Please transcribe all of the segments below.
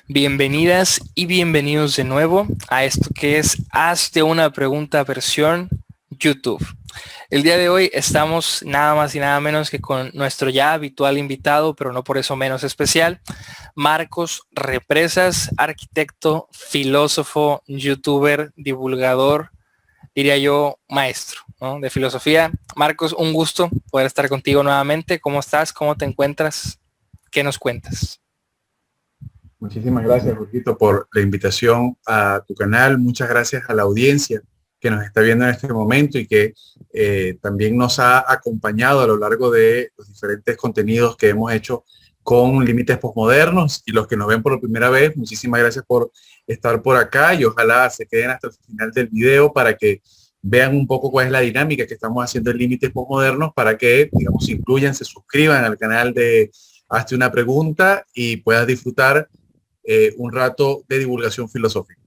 Bienvenidas y bienvenidos de nuevo a esto que es Hazte una pregunta versión YouTube. El día de hoy estamos nada más y nada menos que con nuestro ya habitual invitado, pero no por eso menos especial, Marcos Represas, arquitecto, filósofo, youtuber, divulgador, diría yo, maestro, ¿no?, de filosofía. Marcos, un gusto poder estar contigo nuevamente. ¿Cómo estás? ¿Cómo te encuentras? ¿Qué nos cuentas? Muchísimas gracias, Jorgito, por la invitación a tu canal. Muchas gracias a la audiencia que nos está viendo en este momento y que también nos ha acompañado a lo largo de los diferentes contenidos que hemos hecho con Límites Postmodernos. Y los que nos ven por primera vez, muchísimas gracias por estar por acá y ojalá se queden hasta el final del video para que vean un poco cuál es la dinámica que estamos haciendo en Límites Postmodernos para que, digamos, se incluyan, se suscriban al canal de Hazte una pregunta y puedas disfrutar un rato de divulgación filosófica.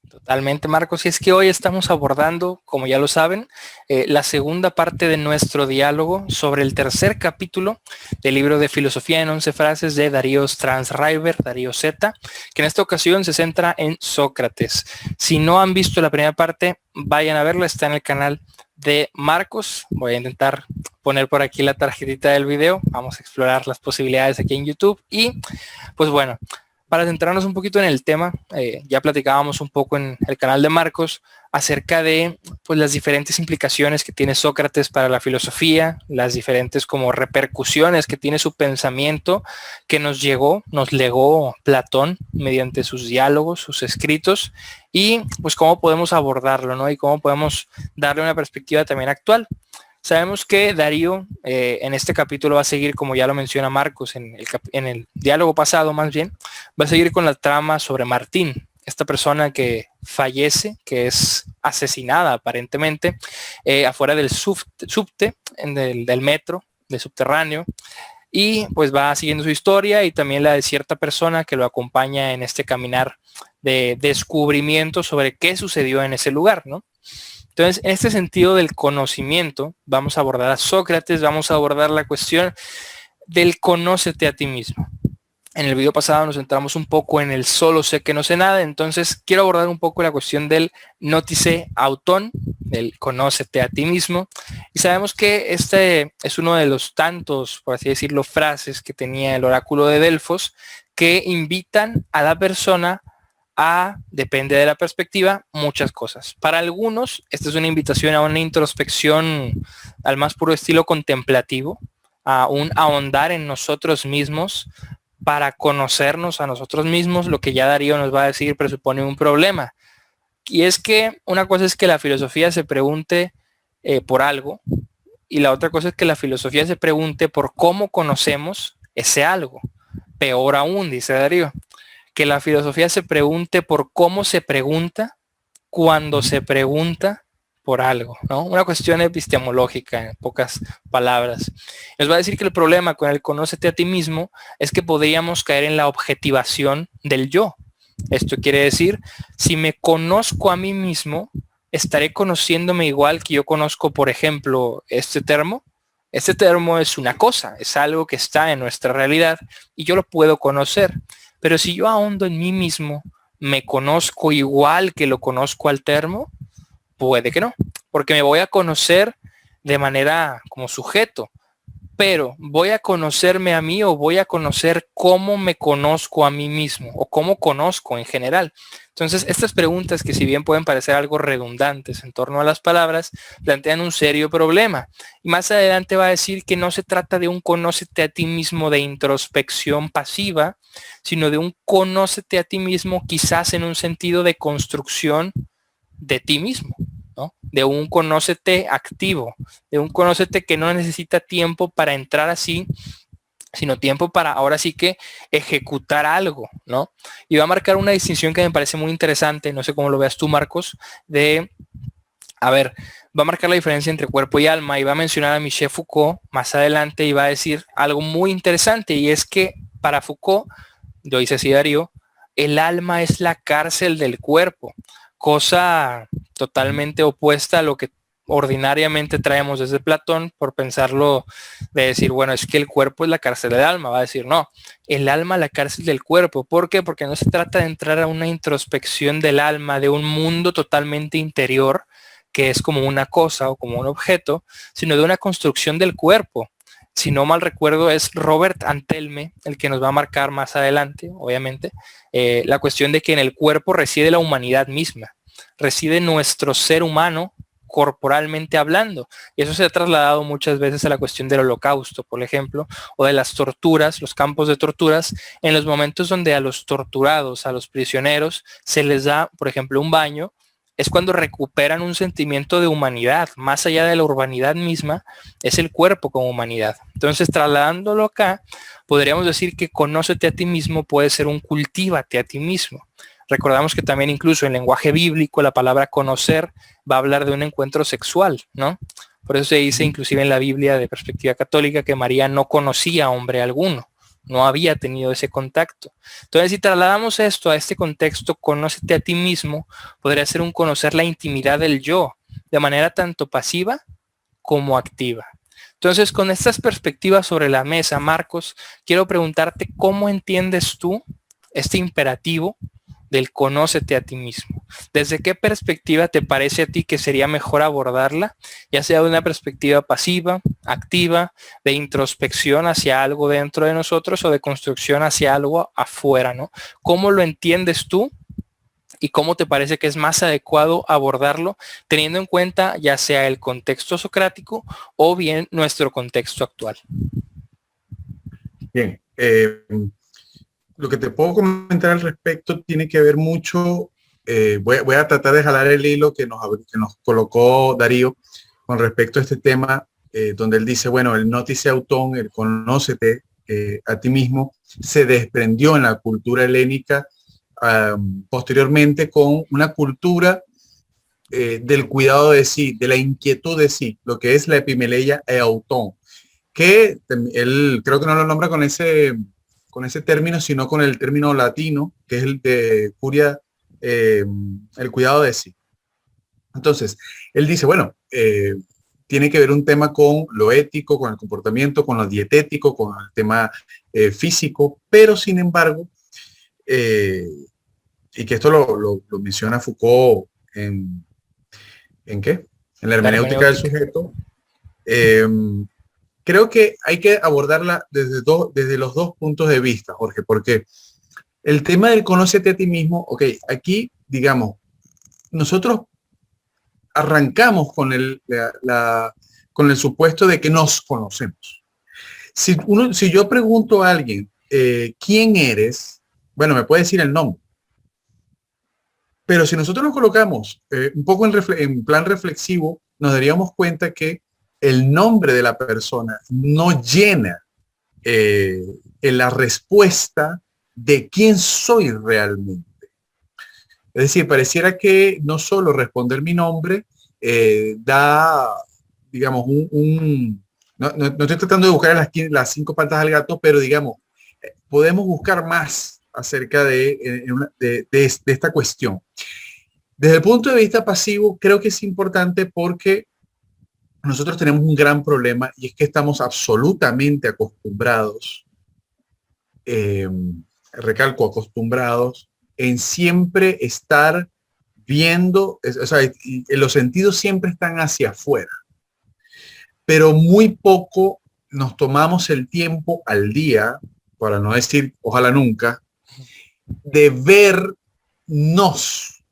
Totalmente, Marcos. Y es que hoy estamos abordando, como ya lo saben, la segunda parte de nuestro diálogo sobre el tercer capítulo del libro de Filosofía en 11 frases de Darío Strunz-River, Darío Z, que en esta ocasión se centra en Sócrates. Si no han visto la primera parte, vayan a verla, está en el canal de Marcos. Voy a intentar poner por aquí la tarjetita del video. Vamos a explorar las posibilidades aquí en YouTube. Y pues bueno, para centrarnos un poquito en el tema, ya platicábamos un poco en el canal de Marcos acerca de pues, las diferentes implicaciones que tiene Sócrates para la filosofía, las diferentes como repercusiones que tiene su pensamiento que nos legó Platón mediante sus diálogos, sus escritos, y pues cómo podemos abordarlo, ¿no? Y cómo podemos darle una perspectiva también actual. Sabemos que Darío en este capítulo va a seguir, como ya lo menciona Marcos, en el diálogo pasado más bien, va a seguir con la trama sobre Martín, esta persona que fallece, que es asesinada aparentemente afuera del subte, del metro, del subterráneo, y pues va siguiendo su historia y también la de cierta persona que lo acompaña en este caminar de descubrimiento sobre qué sucedió en ese lugar, ¿no? Entonces, en este sentido del conocimiento, vamos a abordar a Sócrates, vamos a abordar la cuestión del conócete a ti mismo. En el video pasado nos centramos un poco en el solo sé que no sé nada, entonces quiero abordar un poco la cuestión del notice auton, del conócete a ti mismo. Y sabemos que este es uno de los tantos, por así decirlo, frases que tenía el oráculo de Delfos que invitan a la persona depende de la perspectiva, muchas cosas. Para algunos, esta es una invitación a una introspección al más puro estilo contemplativo, a un ahondar en nosotros mismos para conocernos a nosotros mismos. Lo que ya Darío nos va a decir presupone un problema. Y es que una cosa es que la filosofía se pregunte por algo, y la otra cosa es que la filosofía se pregunte por cómo conocemos ese algo. Peor aún, dice Darío, que la filosofía se pregunte por cómo se pregunta cuando se pregunta por algo, ¿no? Una cuestión epistemológica, en pocas palabras. Les voy a decir que el problema con el conócete a ti mismo es que podríamos caer en la objetivación del yo. Esto quiere decir, si me conozco a mí mismo, estaré conociéndome igual que yo conozco, por ejemplo, este termo. Este termo es una cosa, es algo que está en nuestra realidad y yo lo puedo conocer. Pero si yo ahondo en mí mismo, ¿me conozco igual que lo conozco al termo? Puede que no, porque me voy a conocer de manera como sujeto, pero voy a conocerme a mí o voy a conocer cómo me conozco a mí mismo o cómo conozco en general. Entonces, estas preguntas que si bien pueden parecer algo redundantes en torno a las palabras, plantean un serio problema. Y más adelante va a decir que no se trata de un conócete a ti mismo de introspección pasiva, sino de un conócete a ti mismo quizás en un sentido de construcción de ti mismo, ¿no? De un conócete activo, de un conócete que no necesita tiempo para entrar así, sino tiempo para ahora sí que ejecutar algo, ¿no? Y va a marcar una distinción que me parece muy interesante, no sé cómo lo veas tú, Marcos, va a marcar la diferencia entre cuerpo y alma y va a mencionar a Michel Foucault más adelante y va a decir algo muy interesante, y es que para Foucault, lo dice así Darío, el alma es la cárcel del cuerpo, cosa totalmente opuesta a lo que ordinariamente traemos desde Platón, por pensarlo, de decir, bueno, es que el cuerpo es la cárcel del alma. Va a decir, no, el alma la cárcel del cuerpo. ¿Por qué? Porque no se trata de entrar a una introspección del alma, de un mundo totalmente interior, que es como una cosa o como un objeto, sino de una construcción del cuerpo. Si no mal recuerdo, es Robert Antelme el que nos va a marcar más adelante, obviamente, la cuestión de que en el cuerpo reside la humanidad misma, reside nuestro ser humano corporalmente hablando. Y eso se ha trasladado muchas veces a la cuestión del holocausto, por ejemplo, o de las torturas, los campos de torturas, en los momentos donde a los torturados, a los prisioneros, se les da, por ejemplo, un baño, es cuando recuperan un sentimiento de humanidad, más allá de la urbanidad misma, es el cuerpo como humanidad. Entonces, trasladándolo acá, podríamos decir que conócete a ti mismo puede ser un cultívate a ti mismo. Recordamos que también incluso en lenguaje bíblico la palabra conocer va a hablar de un encuentro sexual, ¿no? Por eso se dice inclusive en la Biblia de perspectiva católica que María no conocía a hombre alguno, no había tenido ese contacto. Entonces, si trasladamos esto a este contexto, conócete a ti mismo, podría ser un conocer la intimidad del yo, de manera tanto pasiva como activa. Entonces, con estas perspectivas sobre la mesa, Marcos, quiero preguntarte cómo entiendes tú este imperativo del conócete a ti mismo. ¿Desde qué perspectiva te parece a ti que sería mejor abordarla? Ya sea de una perspectiva pasiva, activa, de introspección hacia algo dentro de nosotros o de construcción hacia algo afuera, ¿no? ¿Cómo lo entiendes tú? ¿Y cómo te parece que es más adecuado abordarlo teniendo en cuenta ya sea el contexto socrático o bien nuestro contexto actual? Bien, lo que te puedo comentar al respecto tiene que ver mucho, voy a tratar de jalar el hilo que nos colocó Darío con respecto a este tema, donde él dice, bueno, el notice autón, el conócete a ti mismo, se desprendió en la cultura helénica posteriormente con una cultura del cuidado de sí, de la inquietud de sí, lo que es la epimeleia e autón, que él creo que no lo nombra con ese término, sino con el término latino, que es el de curia, el cuidado de sí. Entonces, él dice, bueno, tiene que ver un tema con lo ético, con el comportamiento, con lo dietético, con el tema físico, pero sin embargo, y que esto lo menciona Foucault ¿en qué? En la La hermenéutica del hermenéutica. sujeto, creo que hay que abordarla desde los dos puntos de vista, Jorge, porque el tema del conócete a ti mismo, ok, aquí, digamos, nosotros arrancamos con con el supuesto de que nos conocemos. Si yo pregunto a alguien, ¿quién eres? Bueno, me puede decir el nombre. Pero si nosotros nos colocamos un poco en plan reflexivo, nos daríamos cuenta que el nombre de la persona no llena en la respuesta de quién soy realmente. Es decir, pareciera que no solo responder mi nombre da, digamos, no estoy tratando de buscar las 5 patas al gato, pero digamos, podemos buscar más acerca de esta cuestión. Desde el punto de vista pasivo, creo que es importante porque nosotros tenemos un gran problema y es que estamos absolutamente acostumbrados, eh, recalco, acostumbrados en siempre estar viendo, o sea, y los sentidos siempre están hacia afuera, pero muy poco nos tomamos el tiempo al día, para no decir ojalá nunca, de vernos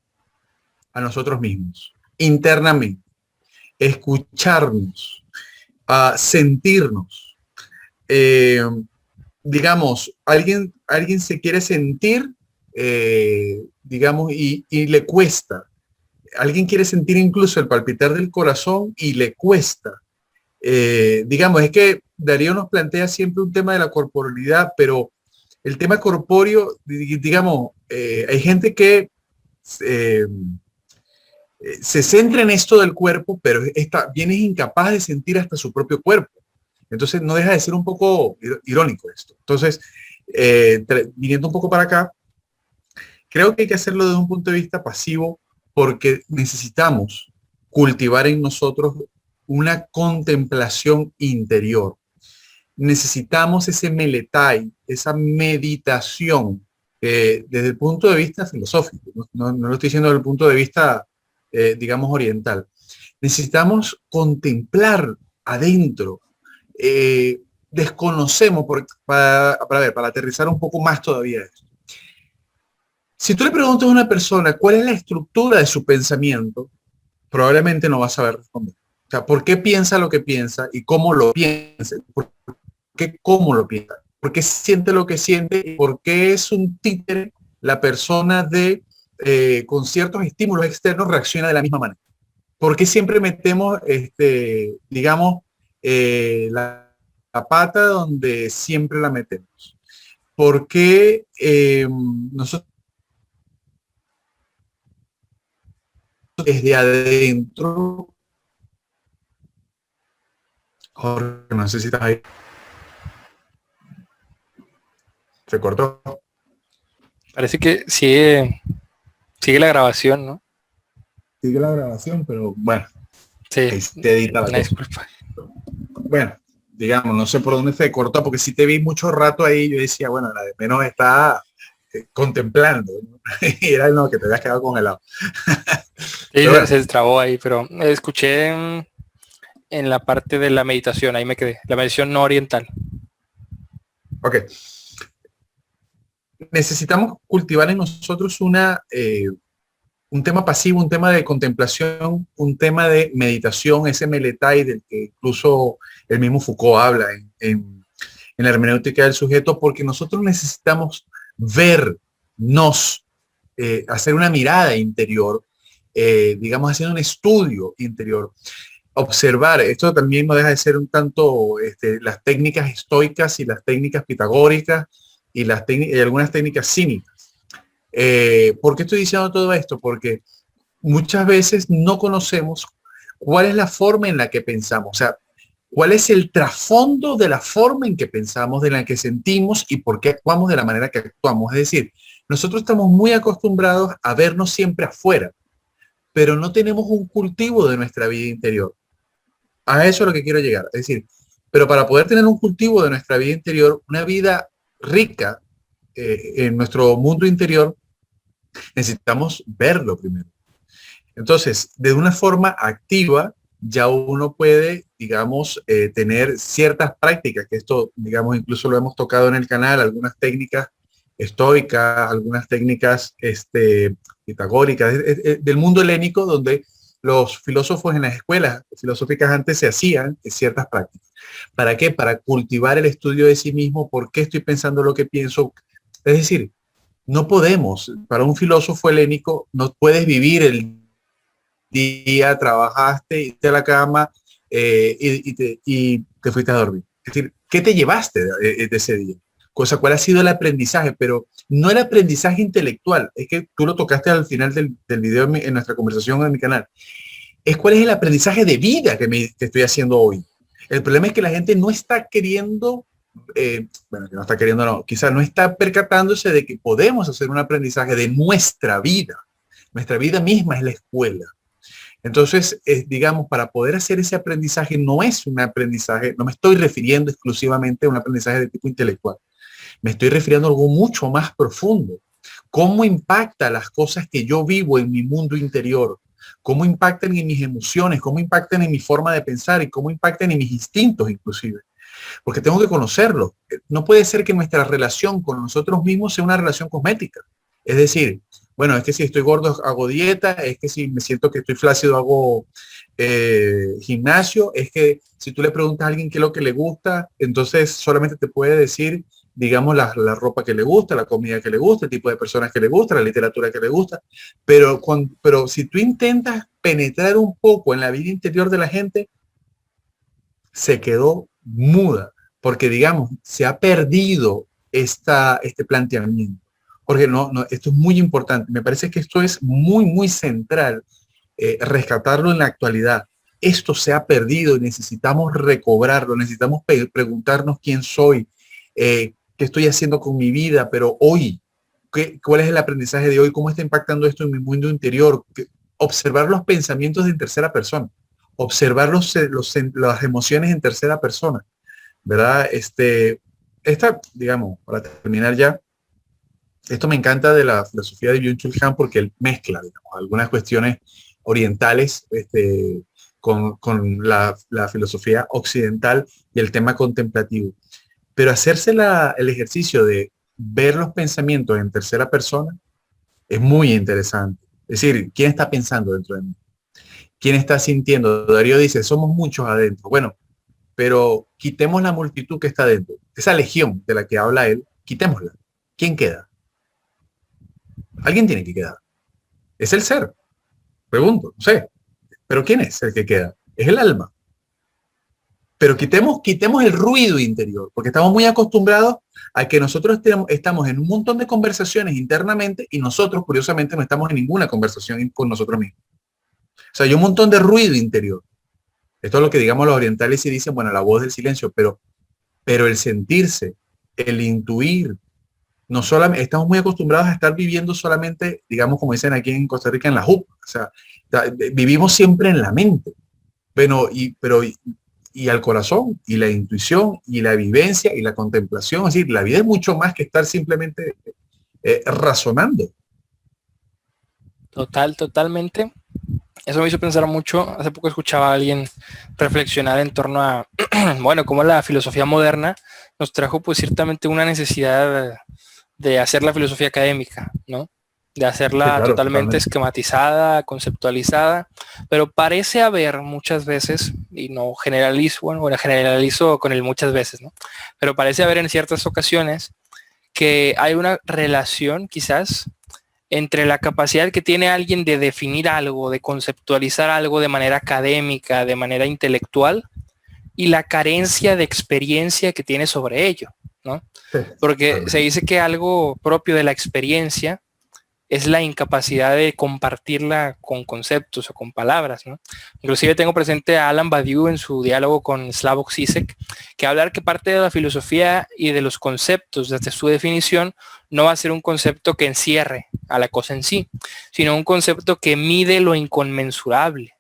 a nosotros mismos internamente, escucharnos, sentirnos. Digamos, alguien se quiere sentir, digamos, y le cuesta. Alguien quiere sentir incluso el palpitar del corazón y le cuesta. Digamos, es que Darío nos plantea siempre un tema de la corporalidad, pero el tema corpóreo, digamos, hay gente que se centra en esto del cuerpo, pero bien es incapaz de sentir hasta su propio cuerpo. Entonces no deja de ser un poco irónico esto. Entonces, viniendo un poco para acá, creo que hay que hacerlo desde un punto de vista pasivo porque necesitamos, cultivar en nosotros una contemplación interior. Necesitamos ese meletai, esa meditación, desde el punto de vista filosófico, no lo estoy diciendo desde el punto de vista, digamos, oriental. Necesitamos contemplar adentro. Desconocemos, para aterrizar un poco más todavía esto. Si tú le preguntas a una persona cuál es la estructura de su pensamiento, probablemente no va a saber responder. O sea, ¿por qué piensa lo que piensa y cómo lo piensa? ¿Por qué cómo lo piensa? ¿Por qué siente lo que siente? ¿Y por qué es un títere la persona con ciertos estímulos externos reacciona de la misma manera? ¿Por qué siempre metemos, digamos, la pata donde siempre la metemos? ¿Por qué nosotros desde adentro? Jorge, no sé si estás ahí. Se cortó. Parece que sigue la grabación, ¿no? Sigue la grabación, pero bueno, Sí, ahí se edita la una cosa. disculpa. Bueno, digamos, no sé por dónde se cortó, porque si te vi mucho rato ahí, yo decía, bueno, la de menos está contemplando, ¿no? Y era lo que te habías quedado congelado. Sí, Bueno, se trabó ahí, pero escuché en la parte de la meditación, ahí me quedé, la meditación no oriental. ok. Necesitamos cultivar en nosotros un tema pasivo, un tema de contemplación, un tema de meditación, ese meletai del que incluso el mismo Foucault habla en la hermenéutica del sujeto, porque nosotros necesitamos vernos, hacer una mirada interior, digamos, haciendo un estudio interior, observar. Esto también no deja de ser un tanto las técnicas estoicas y las técnicas pitagóricas y algunas técnicas cínicas. ¿Por qué estoy diciendo todo esto? Porque muchas veces no conocemos cuál es la forma en la que pensamos, o sea, cuál es el trasfondo de la forma en que pensamos, de la que sentimos y por qué actuamos de la manera que actuamos. Es decir, nosotros estamos muy acostumbrados a vernos siempre afuera, pero no tenemos un cultivo de nuestra vida interior. A eso es lo que quiero llegar. Es decir, pero para poder tener un cultivo de nuestra vida interior, una vida rica en nuestro mundo interior, necesitamos verlo primero. Entonces, de una forma activa, ya uno puede, digamos, tener ciertas prácticas, que esto, digamos, incluso lo hemos tocado en el canal, algunas técnicas estoicas, algunas técnicas pitagóricas, del mundo helénico, donde los filósofos en las escuelas filosóficas antes se hacían ciertas prácticas. ¿Para qué? Para cultivar el estudio de sí mismo, por qué estoy pensando lo que pienso. Es decir, no podemos, para un filósofo helénico, no puedes vivir el día, trabajaste, irte a la cama y te fuiste a dormir. Es decir, ¿qué te llevaste de ese día? ¿Cuál ha sido el aprendizaje? Pero no el aprendizaje intelectual, es que tú lo tocaste al final del video en nuestra conversación en mi canal. Es cuál es el aprendizaje de vida que estoy haciendo hoy. El problema es que la gente no está queriendo, bueno, que no está queriendo, no, quizás no está percatándose de que podemos hacer un aprendizaje de nuestra vida. Nuestra vida misma es la escuela. Entonces, digamos, para poder hacer ese aprendizaje, no es un aprendizaje, no me estoy refiriendo exclusivamente a un aprendizaje de tipo intelectual. Me estoy refiriendo a algo mucho más profundo. ¿Cómo impacta las cosas que yo vivo en mi mundo interior? ¿Cómo impactan en mis emociones? ¿Cómo impactan en mi forma de pensar? ¿Y cómo impactan en mis instintos inclusive? Porque tengo que conocerlo. No puede ser que nuestra relación con nosotros mismos sea una relación cosmética. Es decir, bueno, es que si estoy gordo hago dieta, es que si me siento que estoy flácido hago gimnasio, es que si tú le preguntas a alguien qué es lo que le gusta, entonces solamente te puede decir, digamos, la ropa que le gusta, la comida que le gusta, el tipo de personas que le gusta, la literatura que le gusta, pero si tú intentas penetrar un poco en la vida interior de la gente, se quedó muda, porque digamos, se ha perdido este planteamiento. Porque esto es muy importante. Me parece que esto es muy, muy central, rescatarlo en la actualidad. Esto se ha perdido y necesitamos recobrarlo, necesitamos preguntarnos quién soy, qué estoy haciendo con mi vida, pero hoy, ¿cuál es el aprendizaje de hoy? ¿Cómo está impactando esto en mi mundo interior? observar los pensamientos en tercera persona, observar las emociones en tercera persona, ¿verdad? Digamos, para terminar ya, esto me encanta de la filosofía de Byung-Chul Han porque él mezcla, digamos, algunas cuestiones orientales con la filosofía occidental y el tema contemplativo. Pero hacerse el ejercicio de ver los pensamientos en tercera persona es muy interesante. Es decir, ¿quién está pensando dentro de mí? ¿Quién está sintiendo? Darío dice, somos muchos adentro. Bueno, pero quitemos la multitud que está dentro. Esa legión de la que habla él, quitémosla. ¿Quién queda? Alguien tiene que quedar. Es el ser. Pregunto, no sé. Pero ¿quién es el que queda? Es el alma. Pero quitemos el ruido interior, porque estamos muy acostumbrados a que nosotros estamos en un montón de conversaciones internamente y nosotros, curiosamente, no estamos en ninguna conversación con nosotros mismos. O sea, hay un montón de ruido interior. Esto es lo que, digamos, los orientales y dicen, bueno, la voz del silencio, pero el sentirse, el intuir, no solamente, estamos muy acostumbrados a estar viviendo solamente, digamos, como dicen aquí en Costa Rica, en la jupa. O sea, vivimos siempre en la mente. Bueno, y al corazón, y la intuición, y la vivencia, y la contemplación. Es decir, la vida es mucho más que estar simplemente razonando. Totalmente. Eso me hizo pensar mucho. Hace poco escuchaba a alguien reflexionar en torno a, bueno, cómo la filosofía moderna nos trajo pues ciertamente una necesidad de hacer la filosofía académica, ¿no? De hacerla Sí, claro, totalmente totalmente. esquematizada, conceptualizada, pero parece haber muchas veces, y no generalizo, bueno, generalizo con el muchas veces, ¿no? Pero parece haber en ciertas ocasiones que hay una relación quizás entre la capacidad que tiene alguien de definir algo, de conceptualizar algo de manera académica, de manera intelectual, y la carencia de experiencia que tiene sobre ello, ¿no? Sí, Porque se totalmente. dice que algo propio de la experiencia es la incapacidad de compartirla con conceptos o con palabras, ¿no? Inclusive tengo presente a Alan Badiou en su diálogo con Slavoj Zizek, que hablar que parte de la filosofía y de los conceptos desde su definición no va a ser un concepto que encierre a la cosa en sí, sino un concepto que mide lo inconmensurable,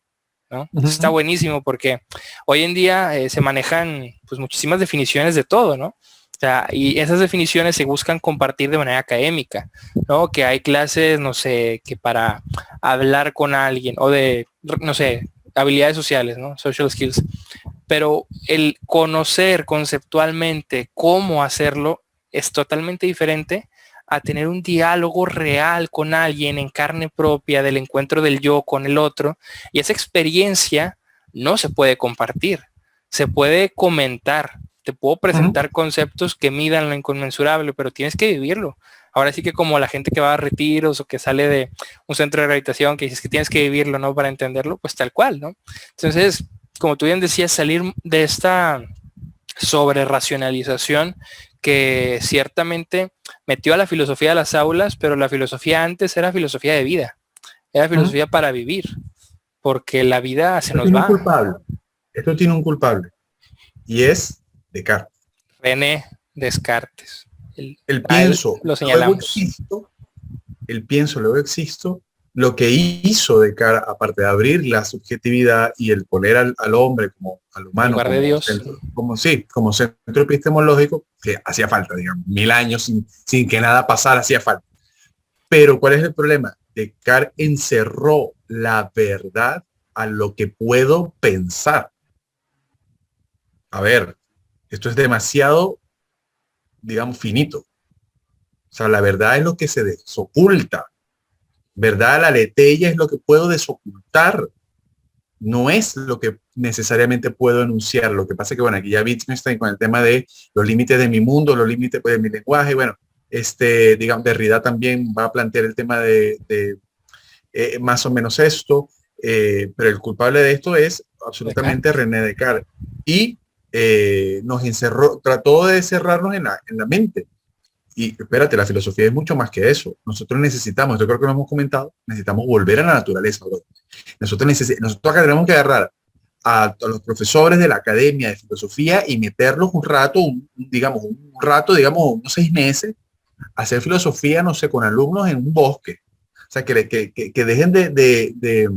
¿no? Eso está Ujú. buenísimo porque hoy en día se manejan pues muchísimas definiciones de todo, ¿no? O sea, y esas definiciones se buscan compartir de manera académica, ¿no? Que hay clases, no sé, que para hablar con alguien o de, no sé, habilidades sociales, ¿no? Social skills. Pero el conocer conceptualmente cómo hacerlo es totalmente diferente a tener un diálogo real con alguien en carne propia del encuentro del yo con el otro. Y esa experiencia no se puede compartir, se puede comentar. Te puedo Ujú. presentar conceptos que midan lo inconmensurable, pero tienes que vivirlo. Ahora sí que como la gente que va a retiros o que sale de un centro de rehabilitación que dices que tienes que vivirlo, ¿no? Para entenderlo, pues tal cual, ¿no? Entonces, como tú bien decías, salir de esta sobre racionalización que ciertamente metió a la filosofía de las aulas, pero la filosofía antes era filosofía de vida, era Ujú. filosofía para vivir, porque la vida se Esto nos tiene un va. culpable. Esto tiene un culpable. Y es Descartes. René Descartes. El, El a él pienso, lo luego señalamos. existo, el pienso, luego existo. Lo que hizo Descartes, aparte de abrir la subjetividad y el poner al hombre como al En humano lugar de como Dios. centro, como sí, como centro epistemológico, que hacía falta, digamos, 1000 años sin que nada pasara, hacía falta. Pero ¿cuál es el problema? Descartes encerró la verdad a lo que puedo pensar. A ver, esto es demasiado, digamos, finito. O sea, la verdad es lo que se desoculta. ¿Verdad? La letella es lo que puedo desocultar. No es lo que necesariamente puedo enunciar. Lo que pasa es que, bueno, aquí ya Wittgenstein con el tema de los límites de mi mundo, los límites pues, de mi lenguaje, bueno, digamos, Derrida también va a plantear el tema de más o menos esto, pero el culpable de esto es absolutamente Descartes. René Descartes. Y nos encerró, trató de cerrarnos en la mente. Y espérate, la filosofía es mucho más que eso. Nosotros necesitamos, yo creo que lo hemos comentado, necesitamos volver a la naturaleza, bro. Nosotros acá tenemos que agarrar a los profesores de la academia de filosofía y meterlos un rato, digamos, unos 6 meses, a hacer filosofía, no sé, con alumnos en un bosque. sea, que dejen de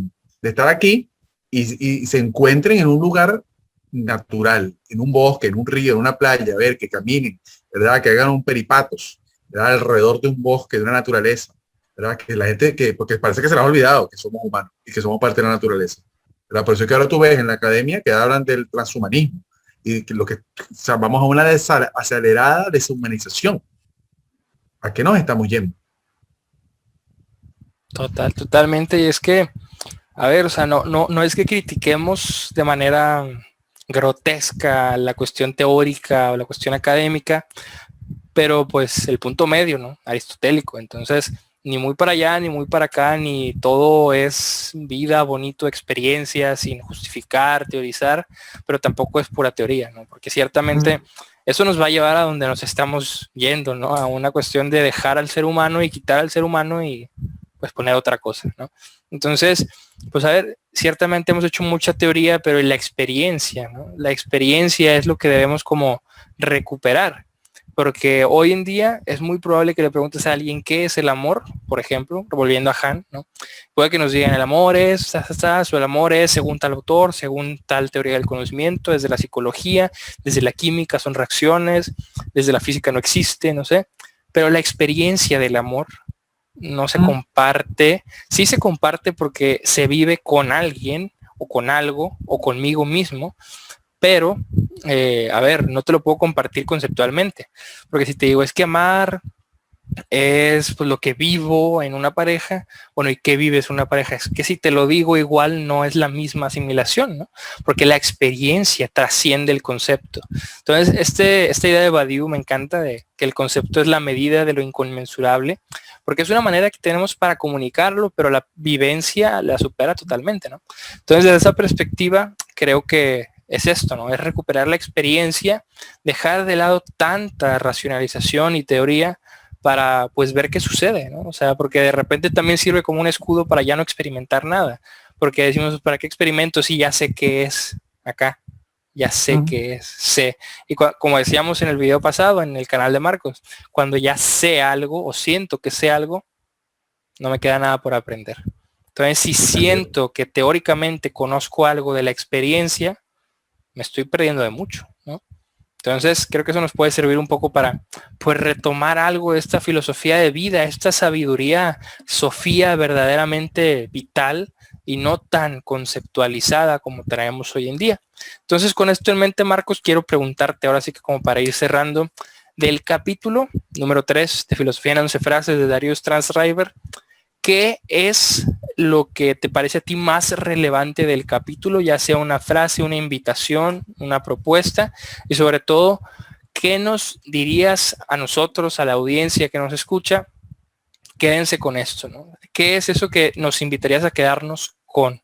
estar aquí y se encuentren en un lugar natural, en un bosque, en un río, en una playa, a ver, que caminen, ¿verdad? Que hagan un peripatos, ¿verdad? Alrededor de un bosque, de una naturaleza, ¿verdad? Que la gente, porque parece que se les ha olvidado que somos humanos y que somos parte de la naturaleza, ¿verdad? Por eso es que ahora tú ves en la academia que hablan del transhumanismo y que o sea, vamos a una acelerada deshumanización. ¿A qué nos estamos yendo? Totalmente. Y es que, a ver, o sea, no es que critiquemos de manera grotesca la cuestión teórica o la cuestión académica, pero pues el punto medio, ¿no? Aristotélico. Entonces, ni muy para allá, ni muy para acá, ni todo es vida, bonito, experiencia, sin justificar, teorizar, pero tampoco es pura teoría, ¿no? Porque ciertamente eso nos va a llevar a donde nos estamos yendo, ¿no? A una cuestión de dejar al ser humano y quitar al ser humano y pues poner otra cosa, ¿no? Entonces, pues a ver, ciertamente hemos hecho mucha teoría, pero la experiencia, ¿no? La experiencia es lo que debemos como recuperar, porque hoy en día es muy probable que le preguntes a alguien qué es el amor, por ejemplo, volviendo a Han, ¿no? Puede que nos digan el amor es, o el amor es según tal autor, según tal teoría del conocimiento, desde la psicología, desde la química son reacciones, desde la física no existe, no sé, pero la experiencia del amor no se comparte, sí se comparte porque se vive con alguien o con algo o conmigo mismo, pero a ver, no te lo puedo compartir conceptualmente, porque si te digo es que amar es pues, lo que vivo en una pareja, bueno, ¿y qué vives en una pareja? Es que si te lo digo igual no es la misma asimilación, ¿no? Porque la experiencia trasciende el concepto. Entonces, esta idea de Badiou me encanta, de que el concepto es la medida de lo inconmensurable, porque es una manera que tenemos para comunicarlo, pero la vivencia la supera totalmente, ¿no? Entonces, desde esa perspectiva, creo que es esto, ¿no? Es recuperar la experiencia, dejar de lado tanta racionalización y teoría para pues ver qué sucede, ¿no? O sea, porque de repente también sirve como un escudo para ya no experimentar nada, porque decimos, ¿para qué experimento si ya sé qué es acá? Ya sé qué es, sé. Y como decíamos en el video pasado, en el canal de Marcos, cuando ya sé algo o siento que sé algo, no me queda nada por aprender. Entonces, si siento que teóricamente conozco algo de la experiencia, me estoy perdiendo de mucho, ¿no? Entonces, creo que eso nos puede servir un poco para pues retomar algo de esta filosofía de vida, esta sabiduría, Sofía verdaderamente vital y no tan conceptualizada como traemos hoy en día. Entonces, con esto en mente, Marcos, quiero preguntarte, ahora sí que como para ir cerrando, del capítulo número 3 de Filosofía en 11 frases de Darius Transriver, ¿qué es lo que te parece a ti más relevante del capítulo, ya sea una frase, una invitación, una propuesta? Y sobre todo, ¿qué nos dirías a nosotros, a la audiencia que nos escucha? Quédense con esto, ¿no? ¿Qué es eso que nos invitarías a quedarnos con?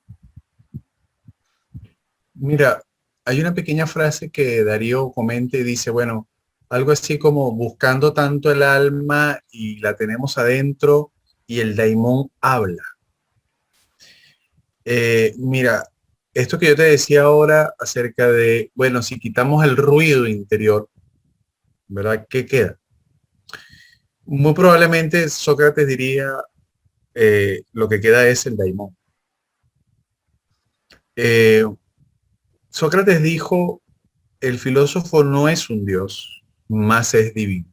Mira, hay una pequeña frase que Darío comenta y dice, bueno, algo así como buscando tanto el alma y la tenemos adentro y el daimón habla. Mira, esto que yo te decía ahora acerca de, bueno, si quitamos el ruido interior, ¿verdad? ¿Qué queda? Muy probablemente Sócrates diría, lo que queda es el daimón. Eh, Sócrates dijo, el filósofo no es un dios, más es divino.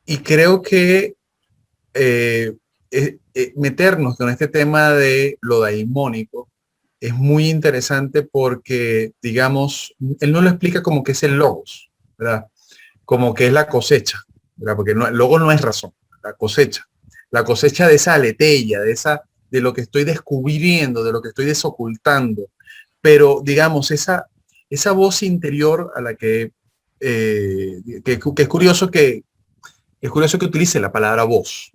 Y creo que meternos con este tema de lo daimónico es muy interesante porque, digamos, él no lo explica como que es el logos, ¿verdad? Como que es la cosecha, ¿verdad? Porque no, el logos no es razón, la cosecha de esa aletella, de lo que estoy descubriendo, de lo que estoy desocultando, pero digamos, esa voz interior a la que es curioso que utilice la palabra voz.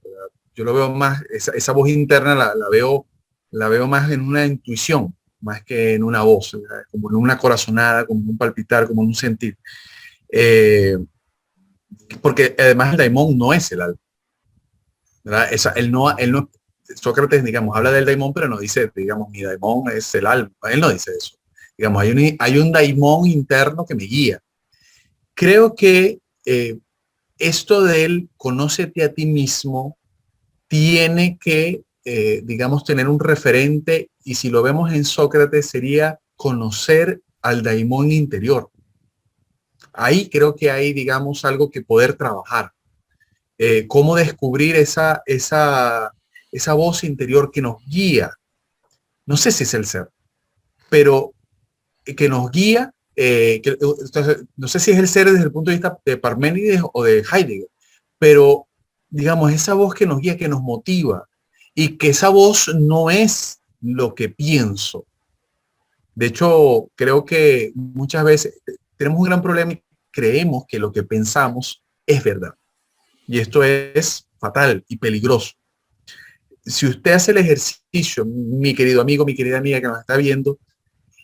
Yo lo veo más, esa voz interna la veo más en una intuición, más que en una voz, ¿verdad? Como en una corazonada, como en un palpitar, como en un sentir. Eh, Porque además el daimón no es el alma, ¿verdad? Él no, Sócrates, digamos, habla del daimón, pero no dice, digamos, mi daimón es el alma. Él no dice eso. Digamos, hay un daimón interno que me guía. Creo que esto de él, conócete a ti mismo, tiene que, digamos, tener un referente, y si lo vemos en Sócrates sería conocer al daimón interior. Ahí creo que hay, digamos, algo que poder trabajar. Cómo descubrir esa voz interior que nos guía. No sé si es el ser, pero que nos guía, entonces, no sé si es el ser desde el punto de vista de Parménides o de Heidegger, pero digamos, esa voz que nos guía, que nos motiva, y que esa voz no es lo que pienso. De hecho, creo que muchas veces tenemos un gran problema y creemos que lo que pensamos es verdad. Y esto es fatal y peligroso. Si usted hace el ejercicio, mi querido amigo, mi querida amiga que nos está viendo,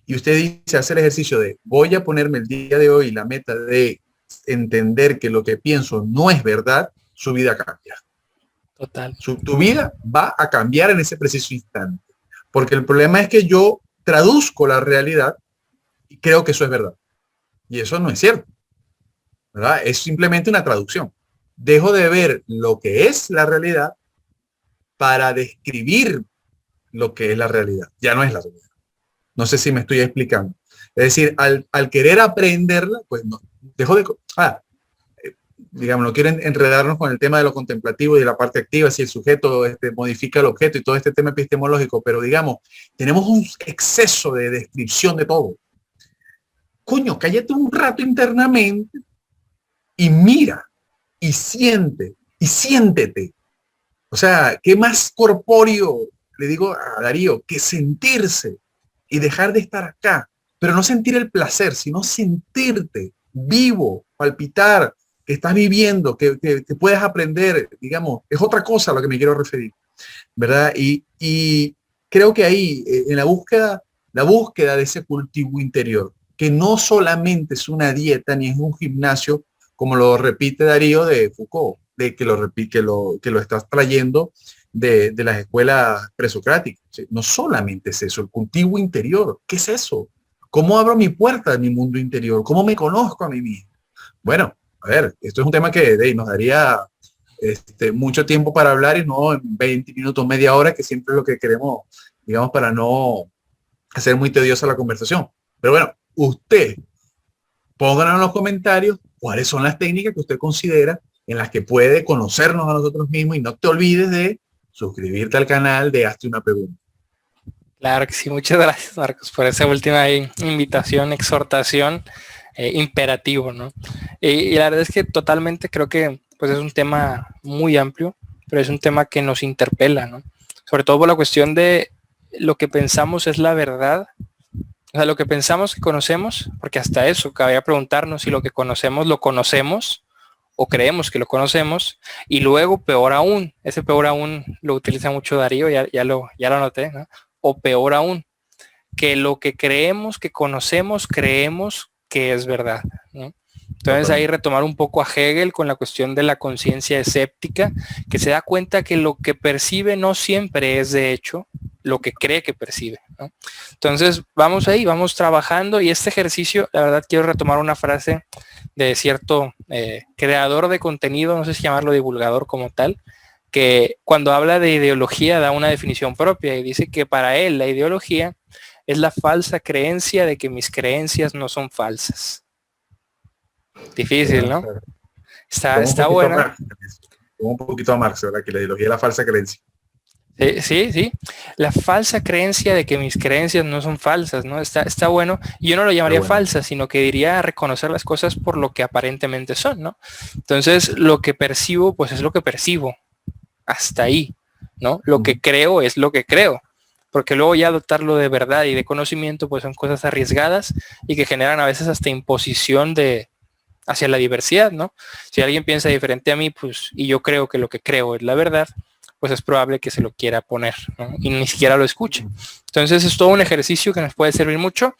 y usted dice, hace el ejercicio de voy a ponerme el día de hoy la meta de entender que lo que pienso no es verdad, su vida cambia. Total. Tu vida va a cambiar en ese preciso instante. Porque el problema es que yo traduzco la realidad y creo que eso es verdad. Y eso no es cierto, ¿verdad? Es simplemente una traducción. Dejo de ver lo que es la realidad para describir lo que es la realidad. Ya no es la realidad. No sé si me estoy explicando. Es decir, al querer aprenderla, pues no, dejo de... digamos, no quieren enredarnos con el tema de lo contemplativo y de la parte activa, si el sujeto modifica el objeto y todo este tema epistemológico, pero digamos, tenemos un exceso de descripción de todo. Coño, cállate un rato internamente y mira, y siente, y siéntete. O sea, ¿qué más corpóreo, le digo a Darío, que sentirse y dejar de estar acá? Pero no sentir el placer, sino sentirte vivo, palpitar, que estás viviendo, que puedes aprender, digamos, es otra cosa a lo que me quiero referir, ¿verdad? Y creo que ahí, en la búsqueda de ese cultivo interior, que no solamente es una dieta ni es un gimnasio, como lo repite Darío de Foucault, de que lo repite, que lo estás trayendo de las escuelas presocráticas. ¿Sí? No solamente es eso, el cultivo interior. ¿Qué es eso? ¿Cómo abro mi puerta de mi mundo interior? ¿Cómo me conozco a mí mismo? Bueno, a ver, esto es un tema que nos daría mucho tiempo para hablar y no en 20 minutos, media hora, que siempre es lo que queremos, digamos, para no hacer muy tediosa la conversación. Pero bueno, usted pónganos en los comentarios cuáles son las técnicas que usted considera en las que puede conocernos a nosotros mismos, y no te olvides de suscribirte al canal de Hazte una Pregunta. Claro que sí, muchas gracias, Marcos, por esa última invitación, exhortación, imperativo, ¿no? Y la verdad es que totalmente creo que pues es un tema muy amplio, pero es un tema que nos interpela, ¿no? Sobre todo por la cuestión de lo que pensamos es la verdad. O sea, lo que pensamos que conocemos, porque hasta eso cabría preguntarnos si lo que conocemos lo conocemos o creemos que lo conocemos, y luego peor aún, ese peor aún lo utiliza mucho Darío, ya lo anoté, ¿no? O peor aún, que lo que creemos que conocemos, creemos que es verdad, ¿no? Entonces ahí retomar un poco a Hegel con la cuestión de la conciencia escéptica, que se da cuenta que lo que percibe no siempre es de hecho lo que cree que percibe, ¿no? Entonces vamos ahí, vamos trabajando, y este ejercicio, la verdad quiero retomar una frase de cierto creador de contenido, no sé si llamarlo divulgador como tal, que cuando habla de ideología da una definición propia y dice que para él la ideología es la falsa creencia de que mis creencias no son falsas. Difícil, ¿no? Está buena. Un poquito a Marx, ¿verdad? Que la ideología es la falsa creencia. Sí. La falsa creencia de que mis creencias no son falsas, ¿no? Está bueno. Y yo no lo llamaría falsa, sino que diría reconocer las cosas por lo que aparentemente son, ¿no? Entonces, lo que percibo, pues es lo que percibo. Hasta ahí, ¿no? Lo que creo es lo que creo. Porque luego ya adoptarlo de verdad y de conocimiento, pues son cosas arriesgadas y que generan a veces hasta imposición hacia la diversidad, ¿no? Si alguien piensa diferente a mí, pues, y yo creo que lo que creo es la verdad, pues es probable que se lo quiera poner, ¿no? Y ni siquiera lo escuche. Entonces es todo un ejercicio que nos puede servir mucho.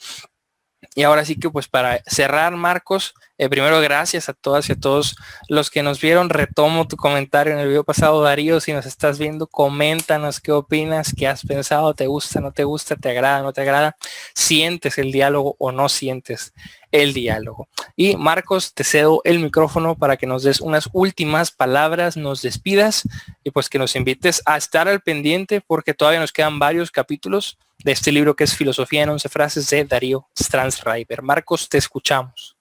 Y ahora sí que pues para cerrar, Marcos, primero gracias a todas y a todos los que nos vieron. Retomo tu comentario en el video pasado, Darío, si nos estás viendo, coméntanos qué opinas, qué has pensado, te gusta, no te gusta, te agrada, no te agrada, sientes el diálogo o no sientes el diálogo. Y Marcos, te cedo el micrófono para que nos des unas últimas palabras, nos despidas y pues que nos invites a estar al pendiente porque todavía nos quedan varios capítulos de este libro que es Filosofía en 11 frases de Darío Strandschreiber. Marcos, te escuchamos.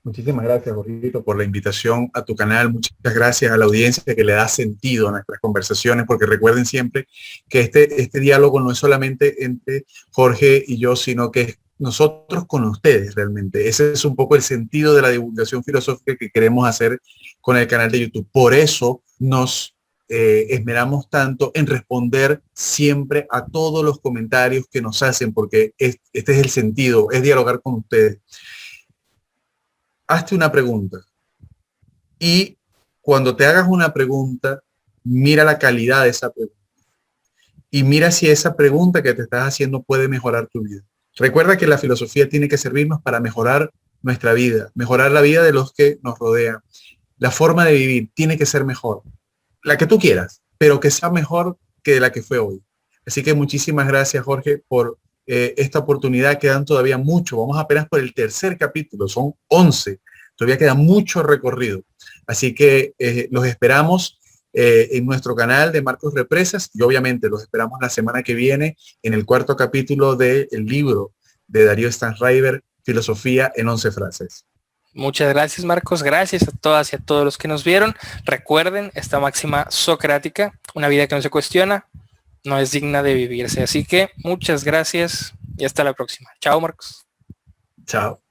Muchísimas gracias, Jorgito, por la invitación a tu canal. Muchas gracias a la audiencia que le da sentido a nuestras conversaciones, porque recuerden siempre que este diálogo no es solamente entre Jorge y yo, sino que es nosotros con ustedes realmente. Ese es un poco el sentido de la divulgación filosófica que queremos hacer con el canal de YouTube. Por eso nos esmeramos tanto en responder siempre a todos los comentarios que nos hacen, porque este es el sentido, es dialogar con ustedes. Hazte una pregunta y cuando te hagas una pregunta, mira la calidad de esa pregunta y mira si esa pregunta que te estás haciendo puede mejorar tu vida. Recuerda que la filosofía tiene que servirnos para mejorar nuestra vida, mejorar la vida de los que nos rodean. La forma de vivir tiene que ser mejor, la que tú quieras, pero que sea mejor que la que fue hoy. Así que muchísimas gracias, Jorge, por esta oportunidad. Quedan todavía mucho, vamos apenas por el tercer capítulo, son 11, todavía queda mucho recorrido. Así que los esperamos en nuestro canal de Marcos Represas y obviamente los esperamos la semana que viene en el cuarto capítulo del libro de Darío Strandschreiber, Filosofía en 11 frases. Muchas gracias, Marcos. Gracias a todas y a todos los que nos vieron. Recuerden esta máxima socrática: una vida que no se cuestiona no es digna de vivirse. Así que muchas gracias y hasta la próxima. Chao, Marcos. Chao.